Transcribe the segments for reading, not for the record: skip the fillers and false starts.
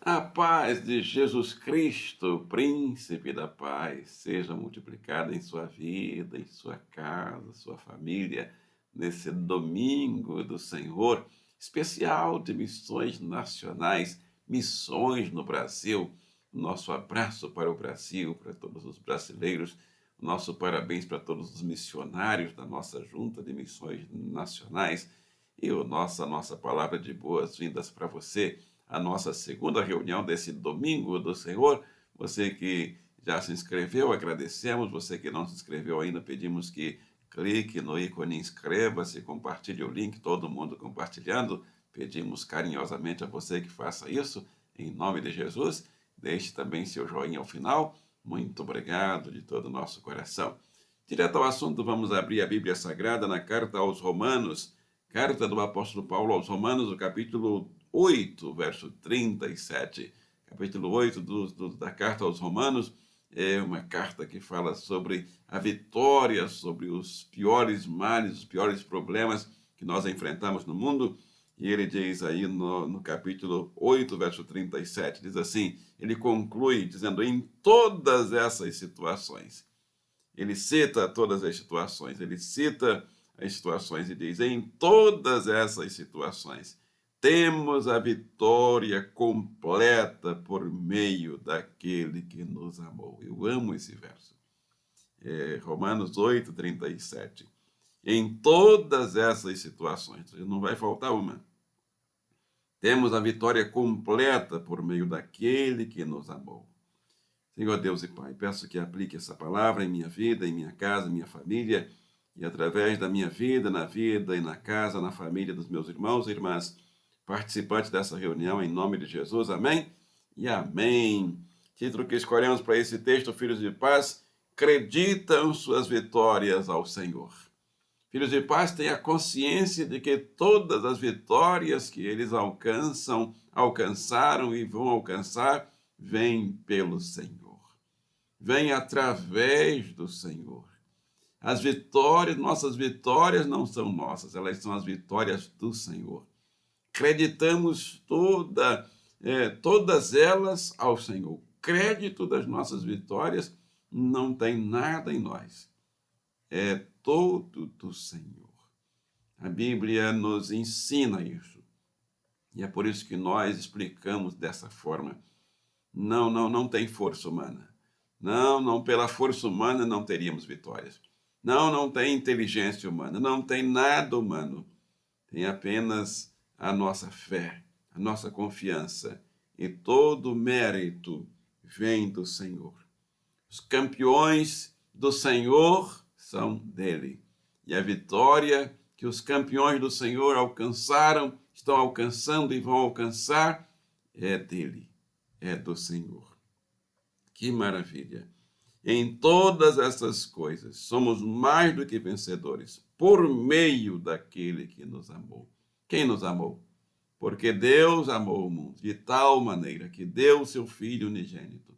A paz de Jesus Cristo, Príncipe da Paz, seja multiplicada em sua vida, em sua casa, sua família, nesse domingo do Senhor, especial de missões nacionais, missões no Brasil. Nosso abraço para o Brasil, para todos os brasileiros, nosso parabéns para todos os missionários da nossa Junta de Missões Nacionais e a nossa palavra de boas-vindas para você, a nossa segunda reunião desse domingo do Senhor. Você que já se inscreveu, agradecemos. Você que não se inscreveu ainda, pedimos que clique no ícone inscreva-se, compartilhe o link, todo mundo compartilhando. Pedimos carinhosamente a você que faça isso, em nome de Jesus. Deixe também seu joinha ao final. Muito obrigado de todo o nosso coração. Direto ao assunto, vamos abrir a Bíblia Sagrada na carta aos Romanos, carta do apóstolo Paulo aos Romanos, o capítulo 8, verso 37. Capítulo 8 da carta aos Romanos é uma carta que fala sobre a vitória, sobre os piores males, os piores problemas que nós enfrentamos no mundo. E ele diz aí no capítulo 8, verso 37, diz assim, ele conclui dizendo, em todas essas situações, ele cita todas as situações, ele cita as situações e diz, em todas essas situações, temos a vitória completa por meio daquele que nos amou. Eu amo esse verso. Romanos 8, 37. Em todas essas situações, não vai faltar uma. Temos a vitória completa por meio daquele que nos amou. Senhor Deus e Pai, peço que aplique essa palavra em minha vida, em minha casa, em minha família, e através da minha vida, na vida e na casa, na família dos meus irmãos e irmãs, participantes dessa reunião, em nome de Jesus, amém? E amém. Título que escolhemos para esse texto, Filhos de Paz, acreditam suas vitórias ao Senhor. Filhos de Paz têm a consciência de que todas as vitórias que eles alcançaram e vão alcançar, vêm pelo Senhor. Vêm através do Senhor. As vitórias, nossas vitórias não são nossas, elas são as vitórias do Senhor. Acreditamos todas elas ao Senhor. O crédito das nossas vitórias não tem nada em nós. É todo do Senhor. A Bíblia nos ensina isso. E é por isso que nós explicamos dessa forma. Não tem força humana. Não, pela força humana não teríamos vitórias. Não tem inteligência humana, não tem nada humano. Tem apenas a nossa fé, a nossa confiança. E todo o mérito vem do Senhor. Os campeões do Senhor são dele. E a vitória que os campeões do Senhor alcançaram, estão alcançando e vão alcançar, é dele, é do Senhor. Que maravilha! Em todas essas coisas, somos mais do que vencedores, por meio daquele que nos amou. Quem nos amou? Porque Deus amou o mundo de tal maneira que deu o seu Filho unigênito,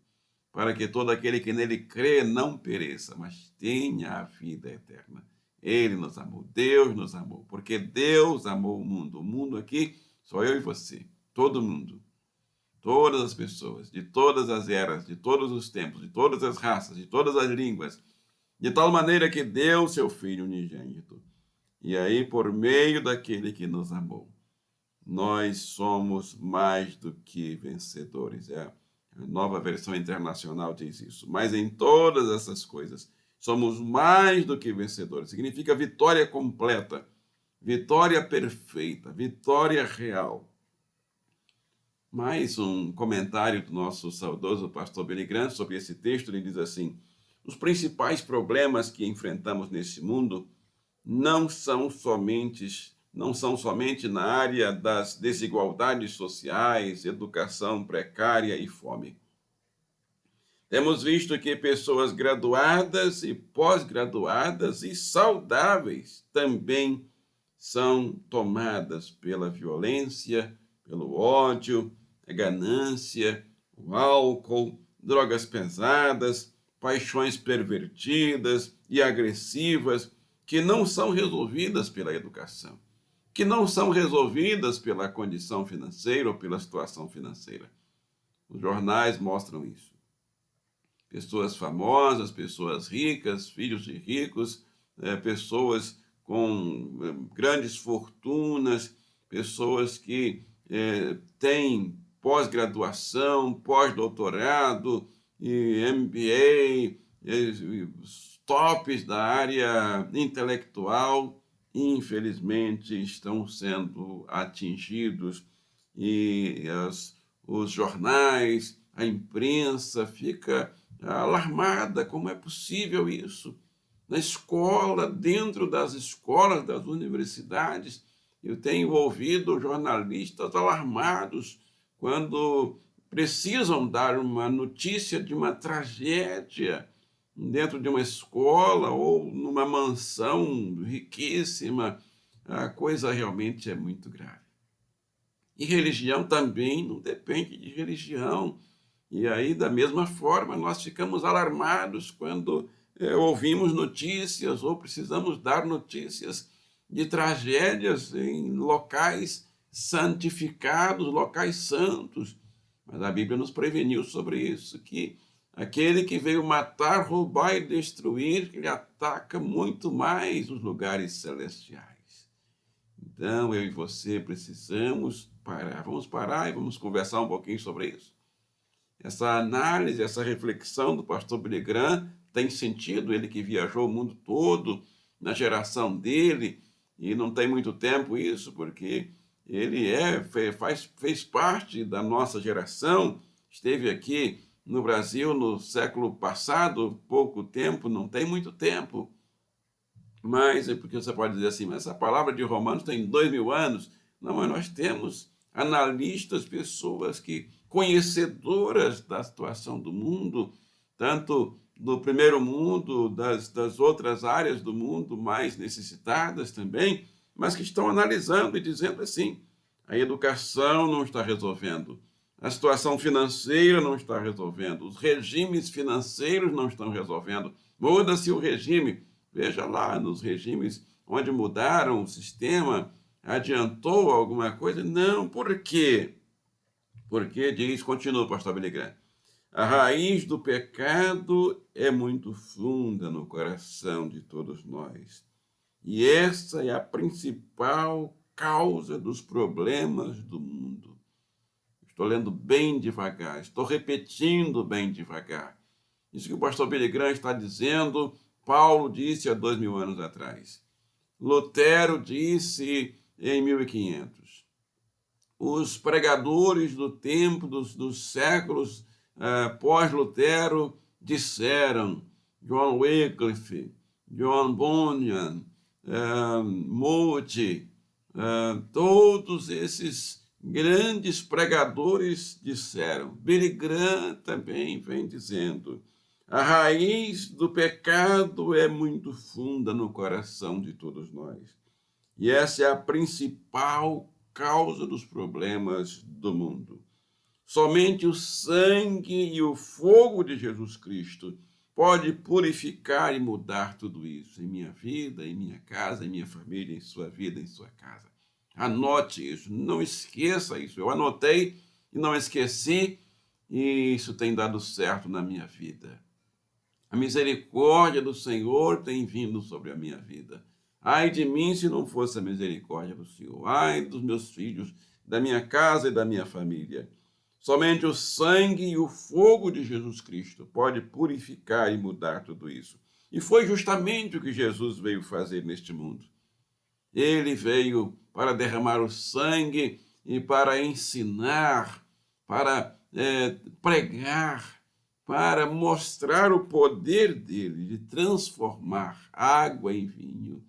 para que todo aquele que nele crê não pereça, mas tenha a vida eterna. Ele nos amou, Deus nos amou, porque Deus amou o mundo. O mundo aqui sou eu e você, todo mundo. Todas as pessoas, de todas as eras, de todos os tempos, de todas as raças, de todas as línguas, de tal maneira que deu o seu Filho unigênito. E aí, por meio daquele que nos amou, nós somos mais do que vencedores. A nova versão internacional diz isso. Mas em todas essas coisas, somos mais do que vencedores. Significa vitória completa, vitória perfeita, vitória real. Mais um comentário do nosso saudoso pastor Billy Graham sobre esse texto, ele diz assim, os principais problemas que enfrentamos nesse mundo não são somente na área das desigualdades sociais, educação precária e fome. Temos visto que pessoas graduadas e pós-graduadas e saudáveis também são tomadas pela violência, pelo ódio, a ganância, o álcool, drogas pesadas, paixões pervertidas e agressivas que não são resolvidas pela educação, que não são resolvidas pela condição financeira ou pela situação financeira. Os jornais mostram isso. Pessoas famosas, pessoas ricas, filhos de ricos, pessoas com grandes fortunas, pessoas que têm pós-graduação, pós-doutorado, e MBA, os tops da área intelectual, infelizmente, estão sendo atingidos e os jornais, a imprensa fica alarmada. Como é possível isso? Na escola, dentro das escolas, das universidades, eu tenho ouvido jornalistas alarmados quando precisam dar uma notícia de uma tragédia dentro de uma escola ou numa mansão riquíssima. A coisa realmente é muito grave. E religião também não depende de religião. E aí, da mesma forma, nós ficamos alarmados quando ouvimos notícias ou precisamos dar notícias de tragédias em locais santificados, locais santos. Mas a Bíblia nos preveniu sobre isso, que aquele que veio matar, roubar e destruir, ele ataca muito mais os lugares celestiais. Então, eu e você precisamos parar. Vamos parar e vamos conversar um pouquinho sobre isso. Essa análise, essa reflexão do pastor Billy Graham tem sentido, ele que viajou o mundo todo na geração dele, e não tem muito tempo isso, porque ele fez parte da nossa geração, esteve aqui no Brasil no século passado, pouco tempo, não tem muito tempo. Mas é porque você pode dizer assim, mas essa palavra de Romanos tem 2000 anos. Não, mas nós temos analistas, pessoas que conhecedoras da situação do mundo, tanto do primeiro mundo, das outras áreas do mundo mais necessitadas também, mas que estão analisando e dizendo assim, a educação não está resolvendo, a situação financeira não está resolvendo, os regimes financeiros não estão resolvendo, muda-se o regime. Veja lá, nos regimes onde mudaram o sistema, adiantou alguma coisa? Não, por quê? Porque diz, continua o pastor Billy Graham, a raiz do pecado é muito funda no coração de todos nós. E essa é a principal causa dos problemas do mundo. Estou lendo bem devagar, estou repetindo bem devagar. Isso que o pastor Billy Graham está dizendo, Paulo disse há 2000 anos atrás. Lutero disse em 1500. Os pregadores do tempo, dos séculos pós-Lutero, disseram. John Wycliffe, John Bunyan, Moody, todos esses grandes pregadores disseram. Billy Graham também vem dizendo. A raiz do pecado é muito funda no coração de todos nós. E essa é a principal causa dos problemas do mundo. Somente o sangue e o fogo de Jesus Cristo pode purificar e mudar tudo isso em minha vida, em minha casa, em minha família, em sua vida, em sua casa. Anote isso, não esqueça isso. Eu anotei e não esqueci, e isso tem dado certo na minha vida. A misericórdia do Senhor tem vindo sobre a minha vida. Ai de mim se não fosse a misericórdia do Senhor. Ai dos meus filhos, da minha casa e da minha família. Somente o sangue e o fogo de Jesus Cristo pode purificar e mudar tudo isso. E foi justamente o que Jesus veio fazer neste mundo. Ele veio para derramar o sangue e para ensinar, para pregar, para mostrar o poder dele de transformar água em vinho,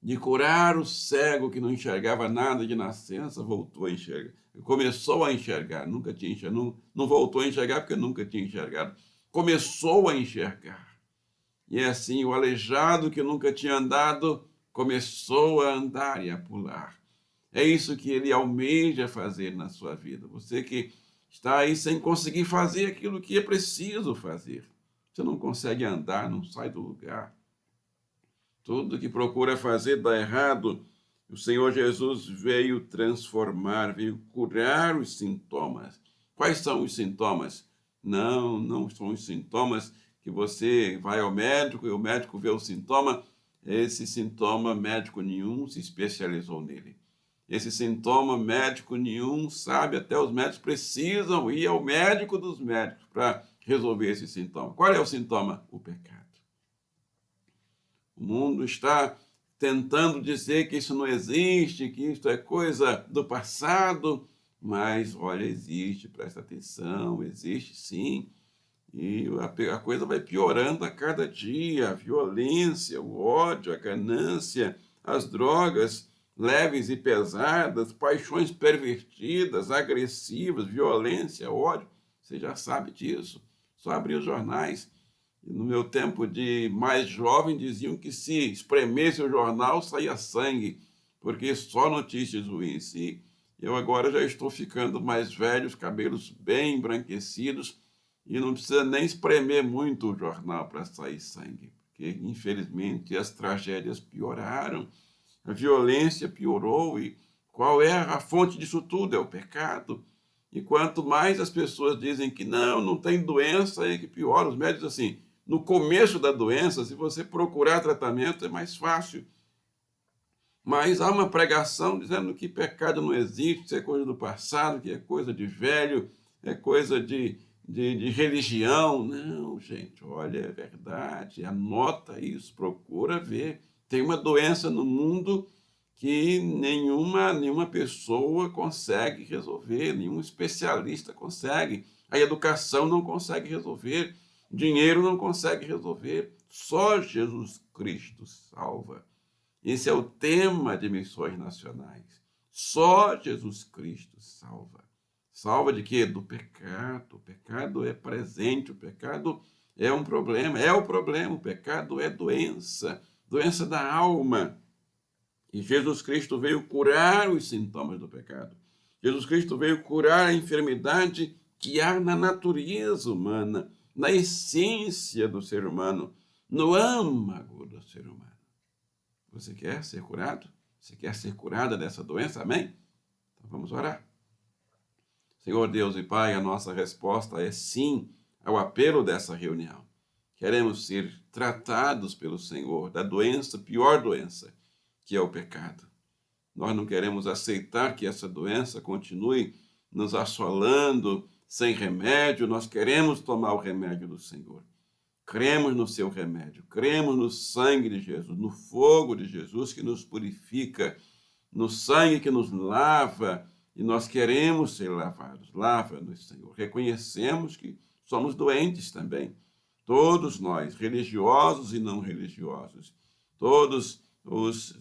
de curar o cego que não enxergava nada de nascença, voltou a enxergar. Começou a enxergar, nunca tinha enxergado, não voltou a enxergar porque nunca tinha enxergado. Começou a enxergar. E é assim, o aleijado que nunca tinha andado, começou a andar e a pular. É isso que ele almeja fazer na sua vida. Você que está aí sem conseguir fazer aquilo que é preciso fazer. Você não consegue andar, não sai do lugar. Tudo que procura fazer dá errado. O Senhor Jesus veio transformar, veio curar os sintomas. Quais são os sintomas? Não, não são os sintomas que você vai ao médico e o médico vê o sintoma. Esse sintoma, médico nenhum se especializou nele. Esse sintoma, médico nenhum sabe, até os médicos precisam ir ao médico dos médicos para resolver esse sintoma. Qual é o sintoma? O pecado. O mundo está tentando dizer que isso não existe, que isso é coisa do passado, mas, olha, existe, presta atenção, existe sim. E a coisa vai piorando a cada dia, a violência, o ódio, a ganância, as drogas leves e pesadas, paixões pervertidas, agressivas, violência, ódio. Você já sabe disso. Só abrir os jornais. No meu tempo de mais jovem, diziam que se espremesse o jornal, saía sangue, porque só notícias ruins. E eu agora já estou ficando mais velho, os cabelos bem embranquecidos, e não precisa nem espremer muito o jornal para sair sangue, porque, infelizmente, as tragédias pioraram, a violência piorou, e qual é a fonte disso tudo? É o pecado. E quanto mais as pessoas dizem que não tem doença, aí que piora. Os médicos, assim, no começo da doença, se você procurar tratamento, é mais fácil. Mas há uma pregação dizendo que pecado não existe, isso é coisa do passado, que é coisa de velho, é coisa de religião. Não, gente, olha, é verdade, anota isso, procura ver. Tem uma doença no mundo que nenhuma pessoa consegue resolver, nenhum especialista consegue. A educação não consegue resolver, dinheiro não consegue resolver, só Jesus Cristo salva. Esse é o tema de missões nacionais. Só Jesus Cristo salva. Salva de quê? Do pecado. O pecado é presente, o pecado é um problema, é o problema, o pecado é doença, doença da alma. E Jesus Cristo veio curar os sintomas do pecado. Jesus Cristo veio curar a enfermidade que há na natureza humana, na essência do ser humano, no âmago do ser humano. Você quer ser curado? Você quer ser curada dessa doença? Amém? Então vamos orar. Senhor Deus e Pai, a nossa resposta é sim ao apelo dessa reunião. Queremos ser tratados pelo Senhor da doença, pior doença, que é o pecado. Nós não queremos aceitar que essa doença continue nos assolando sem remédio, nós queremos tomar o remédio do Senhor. Cremos no seu remédio, cremos no sangue de Jesus, no fogo de Jesus que nos purifica, no sangue que nos lava, e nós queremos ser lavados. Lava-nos, Senhor. Reconhecemos que somos doentes também. Todos nós, religiosos e não religiosos, todos os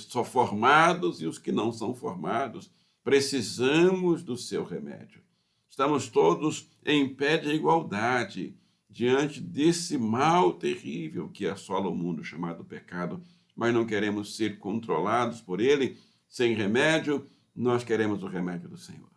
só formados e os que não são formados, precisamos do seu remédio. Estamos todos em pé de igualdade diante desse mal terrível que assola o mundo, chamado pecado, mas não queremos ser controlados por ele sem remédio, nós queremos o remédio do Senhor.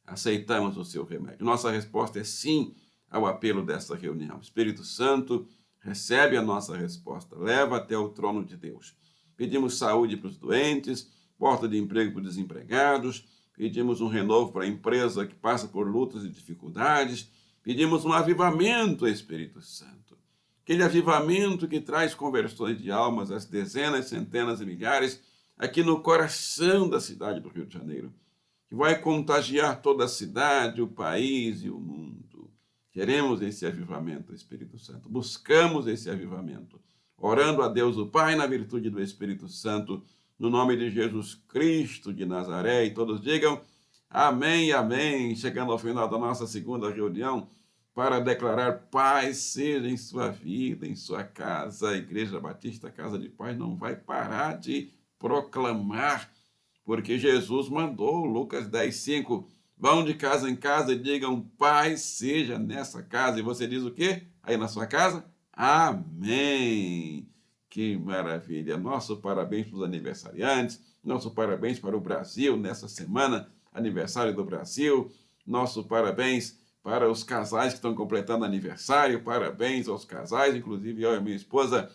Aceitamos o seu remédio. Nossa resposta é sim ao apelo desta reunião. Espírito Santo, recebe a nossa resposta, leva até o trono de Deus. Pedimos saúde para os doentes, porta de emprego para os desempregados, pedimos um renovo para a empresa que passa por lutas e dificuldades, pedimos um avivamento, Espírito Santo. Aquele avivamento que traz conversões de almas às dezenas, centenas e milhares, aqui no coração da cidade do Rio de Janeiro, que vai contagiar toda a cidade, o país e o mundo. Queremos esse avivamento, Espírito Santo. Buscamos esse avivamento, orando a Deus o Pai na virtude do Espírito Santo, no nome de Jesus Cristo de Nazaré. E todos digam amém e amém. Chegando ao final da nossa segunda reunião, para declarar paz seja em sua vida, em sua casa. A Igreja Batista Casa de Paz não vai parar de proclamar, porque Jesus mandou, Lucas 10:5, vão de casa em casa e digam paz seja nessa casa. E você diz o quê? Aí na sua casa? Amém! Que maravilha! Nosso parabéns para os aniversariantes, nosso parabéns para o Brasil nessa semana, aniversário do Brasil, nosso parabéns para os casais que estão completando aniversário, parabéns aos casais, inclusive eu e minha esposa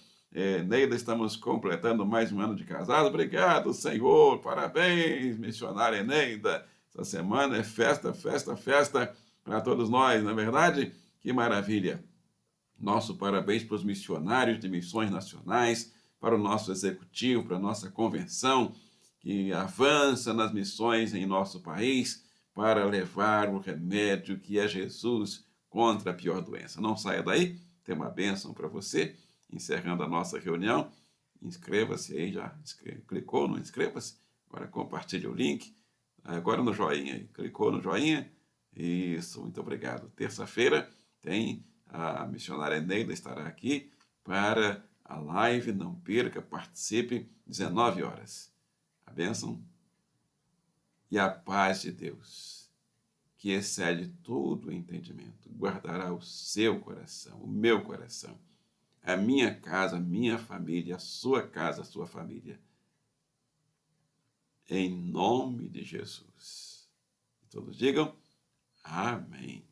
Neida estamos completando mais um ano de casado. Obrigado, Senhor, parabéns, missionária Neida, Essa semana é festa, festa, festa para todos nós, não é verdade? Que maravilha! Nosso parabéns para os missionários de missões nacionais, para o nosso executivo, para a nossa convenção, que avança nas missões em nosso país para levar o remédio que é Jesus contra a pior doença. Não saia daí, tem uma bênção para você. Encerrando a nossa reunião, inscreva-se aí, já clicou no inscreva-se, agora compartilhe o link, agora no joinha aí, clicou no joinha, isso, muito obrigado. Terça-feira tem a missionária Neila estará aqui para a live, não perca, participe, 19 horas. A bênção e a paz de Deus, que excede todo o entendimento, guardará o seu coração, o meu coração, a minha casa, a minha família, a sua casa, a sua família. Em nome de Jesus. Todos digam amém.